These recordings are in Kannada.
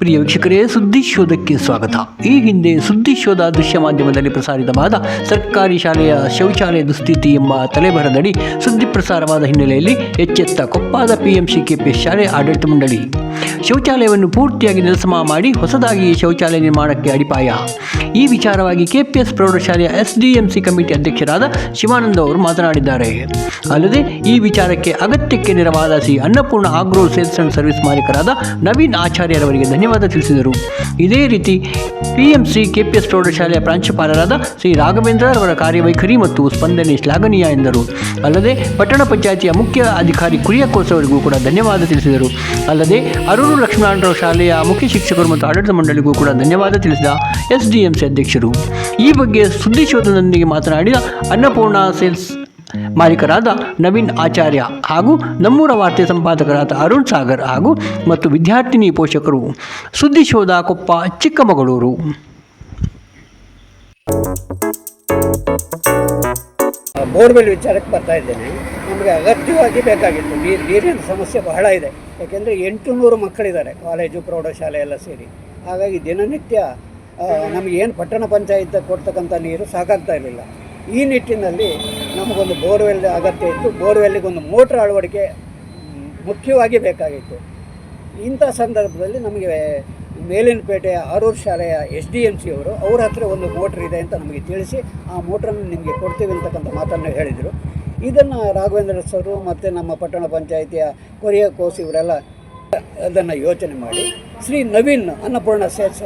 ಪ್ರಿಯ ವೀಕ್ಷಕರೇ, ಸುದ್ದಿ ಶೋಧಕ್ಕೆ ಸ್ವಾಗತ. ಈ ಹಿಂದೆ ಸುದ್ದಿ ಶೋಧ ದೃಶ್ಯ ಮಾಧ್ಯಮದಲ್ಲಿ ಪ್ರಸಾರಿತವಾದ ಸರ್ಕಾರಿ ಶಾಲೆಯ ಶೌಚಾಲಯ ದುಸ್ಥಿತಿ ಎಂಬ ತಲೆಬರದಡಿ ಸುದ್ದಿ ಪ್ರಸಾರವಾದ ಹಿನ್ನೆಲೆಯಲ್ಲಿ ಎಚ್ಚೆತ್ತ ಕೊಪ್ಪದ ಪಿಎಂಸಿ ಕೆಪಿಎಸ್ ಶಾಲೆ ಆಡಳಿತ ಮಂಡಳಿ ಶೌಚಾಲಯವನ್ನು ಪೂರ್ತಿಯಾಗಿ ನೆಲಸಮ ಮಾಡಿ ಹೊಸದಾಗಿ ಶೌಚಾಲಯ ನಿರ್ಮಾಣಕ್ಕೆ ಅಡಿಪಾಯ. ಈ ವಿಚಾರವಾಗಿ ಕೆಪಿಎಸ್ ಪ್ರೌಢಶಾಲೆಯ ಎಸ್ಡಿಎಂಸಿ ಕಮಿಟಿ ಅಧ್ಯಕ್ಷರಾದ ಶಿವಾನಂದ ಅವರು ಮಾತನಾಡಿದ್ದಾರೆ. ಅಲ್ಲದೆ ಈ ವಿಚಾರಕ್ಕೆ ಅಗತ್ಯಕ್ಕೆ ನೆರವಾದ Shri Annapurna agro sales and service ಮಾಲೀಕರಾದ ನವೀನ್ ಆಚಾರ್ಯರವರಿಗೆ ಧನ್ಯವಾದ ತಿಳಿಸಿದರು. ಇದೇ ರೀತಿ ಪಿಎಂಸಿ ಕೆಪಿಎಸ್ ಪ್ರೌಢಶಾಲೆಯ ಪ್ರಾಂಶುಪಾಲರಾದ ಶ್ರೀ ರಾಘವೇಂದ್ರ ಅವರ ಕಾರ್ಯವೈಖರಿ ಮತ್ತು ಸ್ಪಂದನೆ ಶ್ಲಾಘನೀಯ ಎಂದರು. ಅಲ್ಲದೆ ಪಟ್ಟಣ ಪಂಚಾಯಿತಿಯ ಮುಖ್ಯ ಅಧಿಕಾರಿ ಕುರಿಯಕೋಸ್ ಅವರಿಗೂ ಕೂಡ ಧನ್ಯವಾದ ತಿಳಿಸಿದರು. ಅಲ್ಲದೆ ಅರೂರು ಲಕ್ಷ್ಮಣರಾವ್ ಶಾಲೆಯ ಮುಖ್ಯ ಶಿಕ್ಷಕರು ಮತ್ತು ಆಡಳಿತ ಮಂಡಳಿಗೂ ಕೂಡ ಧನ್ಯವಾದ ತಿಳಿಸಿದ ಎಸ್ಡಿಎಂಸಿ ಅಧ್ಯಕ್ಷರು. ಈ ಬಗ್ಗೆ ಸುದ್ದಿ ಶೋಧನದೊಂದಿಗೆ ಮಾತನಾಡಿದ ಅನ್ನಪೂರ್ಣ ಸೇಲ್ಸ್ ಮಾಲೀಕರಾದ ನವೀನ್ ಆಚಾರ್ಯ ಹಾಗೂ ನಮ್ಮೂರ ವಾರ್ತೆ ಸಂಪಾದಕರಾದ ಅರುಣ್ ಸಾಗರ್ ಹಾಗೂ ಮತ್ತು ವಿದ್ಯಾರ್ಥಿನಿ ಪೋಷಕರು. ಸುದ್ದಿ ಶೋಧ ಕೊಪ್ಪ, ಚಿಕ್ಕಮಗಳೂರು. ಬೋರ್ವೆಲ್ ವಿಚಾರಕ್ಕೆ ಬರ್ತಾ ಇದ್ದೇನೆ. ನಮಗೆ ಅಗತ್ಯವಾಗಿ ಬೇಕಾಗಿತ್ತು ನೀರಿನ ಸಮಸ್ಯೆ ಬಹಳ ಇದೆ. ಯಾಕೆಂದರೆ 800 ಮಕ್ಕಳಿದ್ದಾರೆ, ಕಾಲೇಜು ಪ್ರೌಢಶಾಲೆ ಎಲ್ಲ ಸೇರಿ. ಹಾಗಾಗಿ ದಿನನಿತ್ಯ ನಮಗೇನು ಪಟ್ಟಣ ಪಂಚಾಯತ್ ಕೊಡ್ತಕ್ಕಂಥ ನೀರು ಸಾಕಾಗ್ತಾ ಇರಲಿಲ್ಲ. ಈ ನಿಟ್ಟಿನಲ್ಲಿ ನಮಗೊಂದು ಬೋರ್ವೆಲ್ ಅಗತ್ಯ ಇತ್ತು. ಬೋರ್ವೆಲ್ಲಿಗೆ ಒಂದು ಮೋಟ್ರ್ ಅಳವಡಿಕೆ ಮುಖ್ಯವಾಗಿ ಬೇಕಾಗಿತ್ತು. ಇಂಥ ಸಂದರ್ಭದಲ್ಲಿ ನಮಗೆ ಮೇಲಿನಪೇಟೆಯ ಆರೂರು ಶಾಲೆಯ SDMC ಅವರು ಅವ್ರ ಹತ್ರ ಒಂದು ಮೋಟ್ರ್ ಇದೆ ಅಂತ ನಮಗೆ ತಿಳಿಸಿ ಆ ಮೋಟ್ರನ್ನು ನಿಮಗೆ ಕೊಡ್ತೀವಿ ಅಂತಕ್ಕಂಥ ಮಾತನ್ನು ಹೇಳಿದರು. ಇದನ್ನು ರಾಘವೇಂದ್ರ ಸರು ಮತ್ತು ನಮ್ಮ ಪಟ್ಟಣ ಪಂಚಾಯಿತಿಯ ಕೊರಿಯಕೋಸ್ ಇವರೆಲ್ಲ ಅದನ್ನು ಯೋಚನೆ ಮಾಡಿ ಶ್ರೀ ನವೀನ್ ಅನ್ನಪೂರ್ಣ ಸೇಲ್ಸ್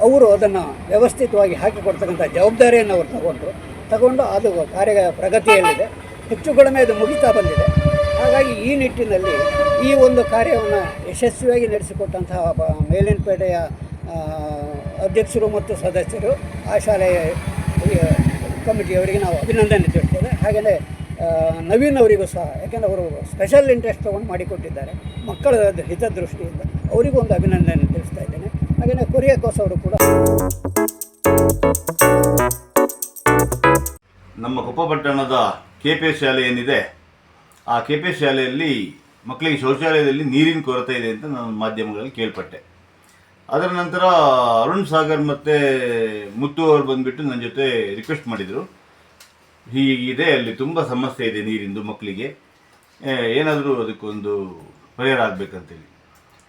ಅವರು ಅದನ್ನು ವ್ಯವಸ್ಥಿತವಾಗಿ ಹಾಕಿಕೊಡ್ತಕ್ಕಂಥ ಜವಾಬ್ದಾರಿಯನ್ನು ಅವರು ತಗೊಂಡು ಅದು ಕಾರ್ಯ ಪ್ರಗತಿಯಲ್ಲಿದೆ. ಹೆಚ್ಚು ಕಡಿಮೆ ಅದು ಮುಗಿತಾ ಬಂದಿದೆ. ಹಾಗಾಗಿ ಈ ನಿಟ್ಟಿನಲ್ಲಿ ಈ ಒಂದು ಕಾರ್ಯವನ್ನು ಯಶಸ್ವಿಯಾಗಿ ನಡೆಸಿಕೊಟ್ಟಂತಹ ಮೇಲಿನಪೇಟೆಯ ಅಧ್ಯಕ್ಷರು ಮತ್ತು ಸದಸ್ಯರು, ಆ ಶಾಲೆಯ ಕಮಿಟಿಯವರಿಗೆ ನಾವು ಅಭಿನಂದನೆ ತಿಳಿಸ್ತೇವೆ. ಹಾಗೆಯೇ ನವೀನ್ ಅವರಿಗೂ ಸಹ, ಯಾಕೆಂದರೆ ಅವರು ಸ್ಪೆಷಲ್ ಇಂಟ್ರೆಸ್ಟ್ ತೊಗೊಂಡು ಮಾಡಿಕೊಟ್ಟಿದ್ದಾರೆ ಮಕ್ಕಳ ಹಿತದೃಷ್ಟಿಯಿಂದ, ಅವರಿಗೂ ಒಂದು ಅಭಿನಂದನೆ ತಿಳಿಸ್ತಾ ಇದ್ದೇನೆ. ಹಾಗೆಯೇ ಕೊರಿಯಕೋಸ್ ಅವರು ಕೂಡ. ನಮ್ಮ ಕೊಪ್ಪ ಪಟ್ಟಣದ ಕೆಪಿಎಸ್ ಶಾಲೆ ಏನಿದೆ, ಆ ಕೆಪಿಎಸ್ ಶಾಲೆಯಲ್ಲಿ ಮಕ್ಕಳಿಗೆ ಶೌಚಾಲಯದಲ್ಲಿ ನೀರಿನ ಕೊರತೆ ಇದೆ ಅಂತ ನಾನು ಮಾಧ್ಯಮಗಳಲ್ಲಿ ಕೇಳ್ಪಟ್ಟೆ. ಅದರ ನಂತರ ಅರುಣ್ ಸಾಗರ್ ಮತ್ತು ಮುತ್ತು ಅವರು ಬಂದುಬಿಟ್ಟು ನನ್ನ ಜೊತೆ ರಿಕ್ವೆಸ್ಟ್ ಮಾಡಿದರು, ಹೀಗಿದೆ ಅಲ್ಲಿ ತುಂಬ ಸಮಸ್ಯೆ ಇದೆ ನೀರಿಂದು ಮಕ್ಕಳಿಗೆ, ಏನಾದರೂ ಅದಕ್ಕೊಂದು ಪರಿಹಾರ ಆಗಬೇಕಂತೇಳಿ.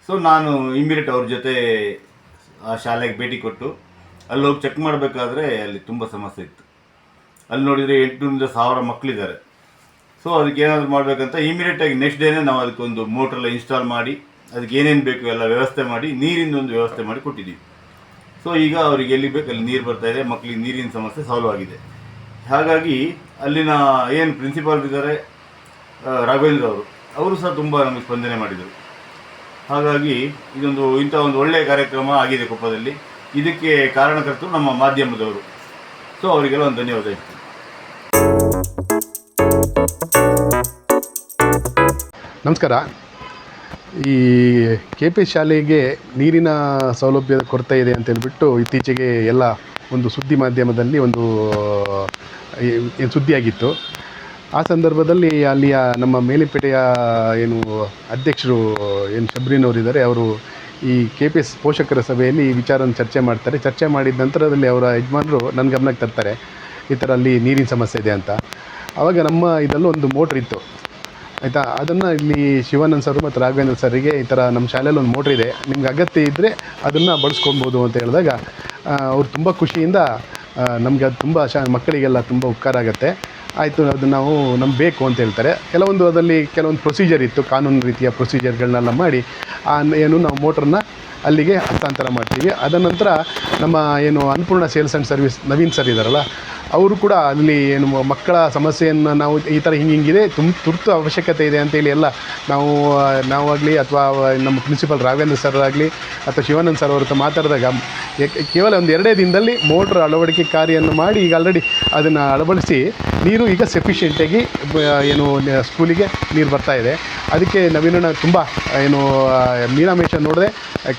ಸೊ ನಾನು ಇಮ್ಮಿಡಿಯೇಟ್ ಅವ್ರ ಜೊತೆ ಆ ಶಾಲೆಗೆ ಭೇಟಿ ಕೊಟ್ಟು ಅಲ್ಲಿ ಹೋಗಿ ಚೆಕ್ ಮಾಡಬೇಕಾದ್ರೆ ಅಲ್ಲಿ ತುಂಬ ಸಮಸ್ಯೆ ಇತ್ತು. ಅಲ್ಲಿ ನೋಡಿದರೆ 800-1000 ಮಕ್ಕಳಿದ್ದಾರೆ. ಸೊ ಅದಕ್ಕೆ ಏನಾದರೂ ಮಾಡಬೇಕಂತ ಇಮಿಡಿಯೇಟಾಗಿ ನೆಕ್ಸ್ಟ್ ಡೇನೇ ನಾವು ಅದಕ್ಕೊಂದು ಮೋಟ್ರೆಲ್ಲ ಇನ್ಸ್ಟಾಲ್ ಮಾಡಿ ಅದಕ್ಕೆ ಏನೇನು ಬೇಕು ಎಲ್ಲ ವ್ಯವಸ್ಥೆ ಮಾಡಿ ನೀರಿಂದೊಂದು ವ್ಯವಸ್ಥೆ ಮಾಡಿ ಕೊಟ್ಟಿದ್ದೀವಿ. ಸೊ ಈಗ ಅವ್ರಿಗೆ ಎಲ್ಲಿ ಬೇಕು ಅಲ್ಲಿ ನೀರು ಬರ್ತಾಯಿದೆ, ಮಕ್ಕಳಿಗೆ ನೀರಿನ ಸಮಸ್ಯೆ ಸಾಲ್ವ್ ಆಗಿದೆ. ಹಾಗಾಗಿ ಅಲ್ಲಿನ ಏನು ಪ್ರಿನ್ಸಿಪಾಲ್ ಇದ್ದಾರೆ ರಾಘವೇಂದ್ರ ಅವರು ಸಹ ತುಂಬ ನಮಗೆ ಸ್ಪಂದನೆ ಮಾಡಿದರು. ಹಾಗಾಗಿ ಇಂಥ ಒಂದು ಒಳ್ಳೆಯ ಕಾರ್ಯಕ್ರಮ ಆಗಿದೆ ಕೊಪ್ಪದಲ್ಲಿ. ಇದಕ್ಕೆ ಕಾರಣಕರ್ತರು ನಮ್ಮ ಮಾಧ್ಯಮದವರು. ಸೊ ಅವರಿಗೆಲ್ಲ ಒಂದು ಧನ್ಯವಾದ ಹೇಳ್ತೀನಿ. ನಮಸ್ಕಾರ. ಈ ಕೆಪಿಎಸ್ ಶಾಲೆಗೆ ನೀರಿನ ಸೌಲಭ್ಯದ ಕೊರತೆ ಇದೆ ಅಂತೇಳ್ಬಿಟ್ಟು ಇತ್ತೀಚೆಗೆ ಎಲ್ಲ ಒಂದು ಸುದ್ದಿ ಮಾಧ್ಯಮದಲ್ಲಿ ಒಂದು ಸುದ್ದಿಯಾಗಿತ್ತು. ಆ ಸಂದರ್ಭದಲ್ಲಿ ಅಲ್ಲಿಯ ನಮ್ಮ ಮೇಲಿನಪೇಟೆಯ ಏನು ಅಧ್ಯಕ್ಷರು ಶಬ್ರಿನವರಿದ್ದಾರೆ, ಅವರು ಈ ಕೆಪಿಎಸ್ ಪೋಷಕರ ಸಭೆಯಲ್ಲಿ ಈ ವಿಚಾರವನ್ನು ಚರ್ಚೆ ಮಾಡ್ತಾರೆ. ಚರ್ಚೆ ಮಾಡಿದ ನಂತರದಲ್ಲಿ ಅವರ ಯಜಮಾನರು ನನ್ನ ಗಮನಕ್ಕೆ ತರ್ತಾರೆ, ಈ ಥರ ಅಲ್ಲಿ ನೀರಿನ ಸಮಸ್ಯೆ ಇದೆ ಅಂತ. ಆವಾಗ ನಮ್ಮ ಇದರಲ್ಲೂ ಒಂದು ಮೋಟ್ರ್ ಇತ್ತು, ಆಯಿತಾ. ಅದನ್ನು ಇಲ್ಲಿ ಶಿವಾನಂದ್ ಸರ್ ಮತ್ತು ರಾಘವೇಂದ್ರ ಸರಿಗೆ ಈ ಥರ ನಮ್ಮ ಶಾಲೆಯಲ್ಲಿ ಒಂದು ಮೋಟ್ರ್ ಇದೆ, ನಿಮ್ಗೆ ಅಗತ್ಯ ಇದ್ದರೆ ಅದನ್ನು ಬಳಸ್ಕೊಬೋದು ಅಂತ ಹೇಳಿದಾಗ ಅವ್ರು ತುಂಬ ಖುಷಿಯಿಂದ ನಮಗೆ ಅದು ತುಂಬ ಮಕ್ಕಳಿಗೆಲ್ಲ ತುಂಬ ಉಪಕಾರ ಆಗುತ್ತೆ, ಆಯಿತು ಅದು ನಾವು ನಮ್ಗೆ ಬೇಕು ಅಂತ ಹೇಳ್ತಾರೆ. ಕೆಲವೊಂದು ಪ್ರೊಸೀಜರ್ ಇತ್ತು, ಕಾನೂನು ರೀತಿಯ ಪ್ರೊಸೀಜರ್ಗಳನ್ನೆಲ್ಲ ಮಾಡಿ ನಾವು ಮೋಟ್ರನ್ನ ಅಲ್ಲಿಗೆ ಹಸ್ತಾಂತರ ಮಾಡ್ತೀವಿ. ಅದ ನಂತರ ನಮ್ಮ Annapurna sales and service Naveen sir ಇದ್ದಾರಲ್ಲ, ಅವರು ಕೂಡ ಅಲ್ಲಿ ಮಕ್ಕಳ ಸಮಸ್ಯೆಯನ್ನು ನಾವು ಈ ಥರ ಹಿಂಗಿದೆ ತುರ್ತು ಅವಶ್ಯಕತೆ ಇದೆ ಅಂತೇಳಿ ಎಲ್ಲ ನಾವಾಗಲಿ ಅಥವಾ ನಮ್ಮ ಪ್ರಿನ್ಸಿಪಲ್ ರಾಘವೇಂದ್ರ ಸರ್ ಆಗಲಿ ಅಥವಾ ಶಿವಾನಂದ್ ಸರ್ ಅವ್ರ ಹತ್ರ ಮಾತಾಡಿದಾಗ ಕೇವಲ ಒಂದು 2 ದಿನದಲ್ಲಿ ಮೋಟ್ರ್ ಅಳವಡಿಕೆ ಕಾರ್ಯವನ್ನು ಮಾಡಿ ಈಗ ಆಲ್ರೆಡಿ ಅದನ್ನು ಅಳವಡಿಸಿ ನೀರು ಈಗ ಸಫಿಷಿಯೆಂಟಾಗಿ ಸ್ಕೂಲಿಗೆ ನೀರು ಬರ್ತಾ ಇದೆ. ಅದಕ್ಕೆ ನವೀನಣ್ಣ ತುಂಬ ಮೀನಾಮೇಷ ನೋಡದೆ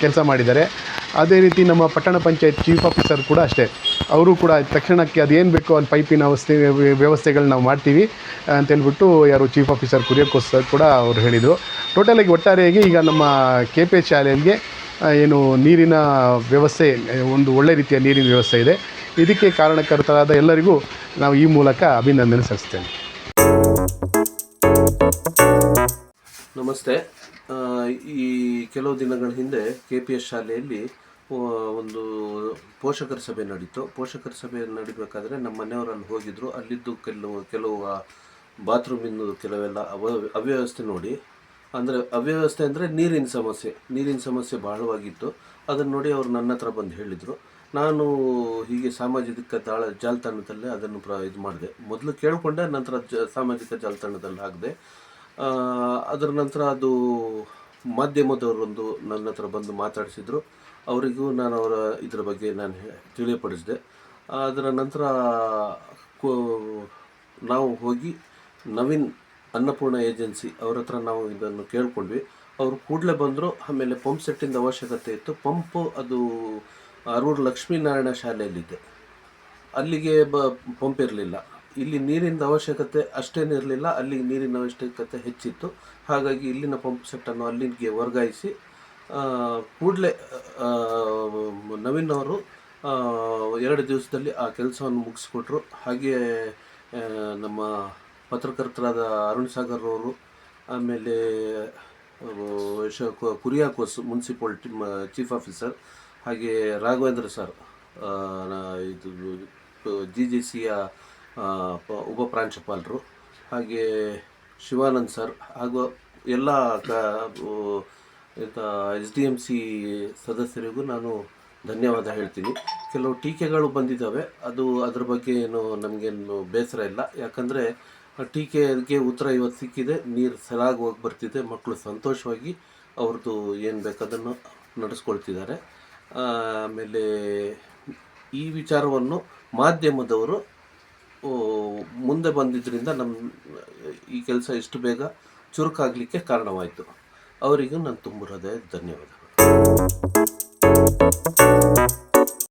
ಕೆಲಸ ಮಾಡಿದ್ದಾರೆ. ಅದೇ ರೀತಿ ನಮ್ಮ ಪಟ್ಟಣ ಪಂಚಾಯತ್ ಚೀಫ್ ಆಫೀಸರ್ ಕೂಡ ಅಷ್ಟೇ, ಅವರು ಕೂಡ ತಕ್ಷಣಕ್ಕೆ ಅದೇನು ಬೇಕೋ ಅಲ್ಲಿ ಪೈಪಿನ ವ್ಯವಸ್ಥೆಗಳು ನಾವು ಮಾಡ್ತೀವಿ ಅಂತೇಳ್ಬಿಟ್ಟು ಯಾರು ಚೀಫ್ ಆಫೀಸರ್ ಕುರಿಯಕೋಸ್ ಕೂಡ ಅವರು ಹೇಳಿದರು. ಟೋಟಲಾಗಿ ಒಟ್ಟಾರೆಯಾಗಿ ಈಗ ನಮ್ಮ KPS ಶಾಲೆಗೆ ಏನು ನೀರಿನ ವ್ಯವಸ್ಥೆ, ಒಂದು ಒಳ್ಳೆ ರೀತಿಯ ನೀರಿನ ವ್ಯವಸ್ಥೆ ಇದೆ. ಇದಕ್ಕೆ ಕಾರಣಕರ್ತರಾದ ಎಲ್ಲರಿಗೂ ನಾವು ಈ ಮೂಲಕ ಅಭಿನಂದನೆ ಸಲ್ಲಿಸ್ತೇನೆ. ನಮಸ್ತೆ. ಈ ಕೆಲವು ದಿನಗಳ ಹಿಂದೆ KPS ಶಾಲೆಯಲ್ಲಿ ಒಂದು ಪೋಷಕರ ಸಭೆ ನಡೀತು. ಪೋಷಕರ ಸಭೆ ನಡಿಬೇಕಾದ್ರೆ ನಮ್ಮ ಮನೆಯವರಲ್ಲಿ ಹೋಗಿದ್ದರು. ಅಲ್ಲಿದ್ದು ಕೆಲವು ಬಾತ್ರೂಮಿಂದು ಕೆಲವೆಲ್ಲ ಅವ್ಯವಸ್ಥೆ ನೋಡಿ, ಅಂದರೆ ಅವ್ಯವಸ್ಥೆ ಅಂದರೆ ನೀರಿನ ಸಮಸ್ಯೆ ಬಹಳವಾಗಿತ್ತು. ಅದನ್ನು ನೋಡಿ ಅವರು ನನ್ನ ಹತ್ರ ಬಂದು ಹೇಳಿದರು. ನಾನು ಹೀಗೆ ಸಾಮಾಜಿಕ ಜಾಲತಾಣದಲ್ಲಿ ಅದನ್ನು ಇದು ಮಾಡಿದೆ. ಮೊದಲು ಕೇಳಿಕೊಂಡೆ, ನಂತರ ಸಾಮಾಜಿಕ ಜಾಲತಾಣದಲ್ಲಿ ಹಾಕಿದೆ. ಅದರ ನಂತರ ಅದು ಮಾಧ್ಯಮದವರೊಂದು ನನ್ನ ಹತ್ರ ಬಂದು ಮಾತಾಡಿಸಿದ್ರು. ಅವರಿಗೂ ನಾನು ಇದರ ಬಗ್ಗೆ ನಾನು ತಿಳಿಯಪಡಿಸಿದೆ. ಅದರ ನಂತರ ನಾವು ಹೋಗಿ ನವೀನ್ ಅನ್ನಪೂರ್ಣ ಏಜೆನ್ಸಿ ಅವ್ರ ಹತ್ರ ನಾವು ಇದನ್ನು ಕೇಳ್ಕೊಂಡ್ವಿ. ಅವರು ಕೂಡಲೇ ಬಂದರು. ಆಮೇಲೆ ಪಂಪ್ ಸೆಟ್ಟಿಂದ ಅವಶ್ಯಕತೆ ಇತ್ತು. ಪಂಪು ಅದು ಅರೂರು ಲಕ್ಷ್ಮೀನಾರಾಯಣ ಶಾಲೆಯಲ್ಲಿದೆ, ಅಲ್ಲಿಗೆ ಪಂಪ್ ಇರಲಿಲ್ಲ. ಇಲ್ಲಿ ನೀರಿನ ಅವಶ್ಯಕತೆ ಅಷ್ಟೇನು ಇರಲಿಲ್ಲ, ಅಲ್ಲಿಗೆ ನೀರಿನ ಅವಶ್ಯಕತೆ ಹೆಚ್ಚಿತ್ತು. ಹಾಗಾಗಿ ಇಲ್ಲಿನ ಪಂಪ್ ಸೆಟ್ಟನ್ನು ಅಲ್ಲಿಗೆ ವರ್ಗಾಯಿಸಿ ಕೂಡಲೇ ನವೀನ್ ಅವರು 2 ದಿವಸದಲ್ಲಿ ಆ ಕೆಲಸವನ್ನು ಮುಗಿಸ್ಕೊಟ್ರು. ಹಾಗೆಯೇ ನಮ್ಮ ಪತ್ರಕರ್ತರಾದ ಅರುಣ್ ಸಾಗರ್ ಅವರು, ಆಮೇಲೆ ಕುರಿಯಾಕೋಸ್ ಮುನ್ಸಿಪಾಲ್ಟಿ ಚೀಫ್ ಆಫೀಸರ್, ಹಾಗೆ ರಾಘವೇಂದ್ರ ಸರ್ ಇದು GGCಯ ಉಪ ಪ್ರಾಂಶುಪಾಲರು, ಹಾಗೆ ಶಿವಾನಂದ್ ಸರ್, ಹಾಗೂ ಎಲ್ಲ SDMC ಸದಸ್ಯರಿಗೂ ನಾನು ಧನ್ಯವಾದ ಹೇಳ್ತೀನಿ. ಕೆಲವು ಟೀಕೆಗಳು ಬಂದಿದ್ದಾವೆ, ಅದ್ರ ಬಗ್ಗೆ ಏನು ನಮಗೇನು ಬೇಸರ ಇಲ್ಲ. ಯಾಕಂದರೆ ಟೀಕೆಗೆ ಉತ್ತರ ಇವತ್ತು ಸಿಕ್ಕಿದೆ. ನೀರು ಸರಾಗಿ ಹೋಗಿ ಬರ್ತಿದೆ. ಮಕ್ಕಳು ಸಂತೋಷವಾಗಿ ಅವ್ರದ್ದು ಏನು ಬೇಕದನ್ನು ನಡೆಸ್ಕೊಳ್ತಿದ್ದಾರೆ. ಆಮೇಲೆ ಈ ವಿಚಾರವನ್ನು ಮಾಧ್ಯಮದವರು ಮುಂದೆ ಬಂದಿದ್ದರಿಂದ ಈ ಕೆಲಸ ಇಷ್ಟು ಬೇಗ ಚುರುಕಾಗಲಿಕ್ಕೆ ಕಾರಣವಾಯಿತು. ಅವರಿಗೂ ನಾನು ತುಂಬ ಹೃದಯದ ಧನ್ಯವಾದಗಳು.